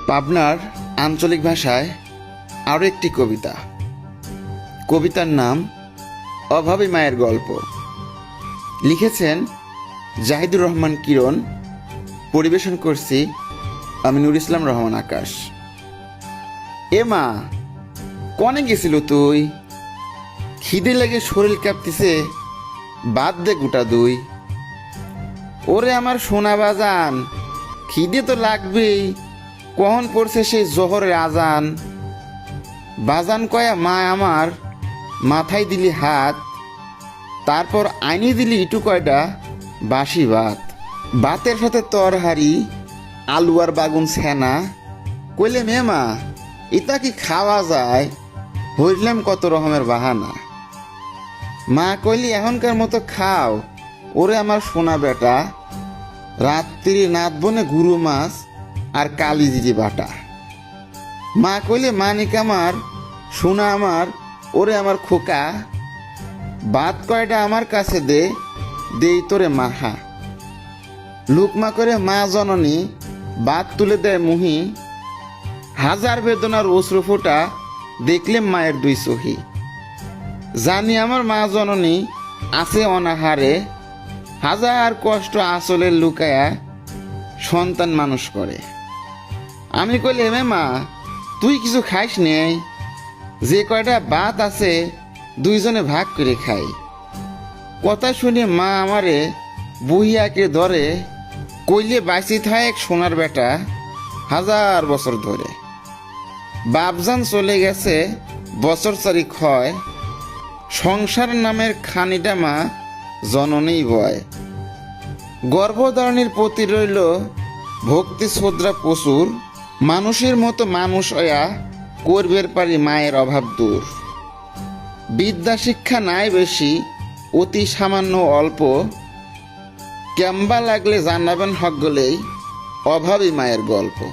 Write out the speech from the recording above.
পাবনার আঞ্চলিক ভাষায় আরও একটি কবিতা। কবিতার নাম অভাবী মায়ের গল্প। লিখেছেন জাহিদুর রহমান কিরণ। পরিবেশন করছি আমি নুর ইসলাম রহমান আকাশ। এ মা, কনে গেছিল তুই? খিদে লেগে শরীর কাঁপতিছে, বাদ দে গোটা দুই। ওরে আমার সোনা বাজান, খিদে তো লাগবেই, কখন পড়ছে সেই জোহরের আজান। বাজান কয়া মা আমার, মাথায় দিলি হাত, তারপর আইনি দিলি ইটু কয়টা বাসি ভাত। ভাতের সাথে তরহারি, আলু আর বাগুন ছেনা। কইলে মেমা, ইতা কি খাওয়া যায়? হইলাম কত রকমের বাহানা। মা কইলি এখনকার মতো খাও, ওরে আমার সোনা বেটা। রাত্রি নাতবনে গুরু মাছ আর কালিজিরি বাটা। মা কইলে মানিক আমার, সোনা আমার, ওরে আমার খোকা। ভাত কয়টা আমার কাছে দে, দেই তোরে মাহা। লুকমা করে মা জননী ভাত তুলে দেয় মুহি। হাজার বেদনার অশ্রু ফোঁটা দেখলে মায়ের দুই চোহি। জানি আমার মা জননী আছে অনাহারে, হাজার কষ্ট আঁচলের লুকায়া সন্তান মানুষ করে। আমি কইলে মে মা, তুই কিছু খাইস নেই? যে কয়টা ভাত আছে দুইজনে ভাগ করে খাই। কথা শুনে মা আমারে বহিয়াকে ধরে, কইলে বাইসি থাক সোনার বেটা হাজার বছর ধরে। বাপজান চলে গেছে বছর চারি ক্ষয়, সংসার নামের খানিটা মা জননীই বয়। গর্ভধারণের প্রতি রইল ভক্তি শ্রদ্ধা প্রচুর, মানুষের মতো মানুষ হইয়া করবের পারি মায়ের অভাব দূর। বিদ্যা শিক্ষা নাই বেশি, অতি সামান্য অল্প, কেম্বা লাগলে জানাবেন হক গলেই অভাবী মায়ের গল্প।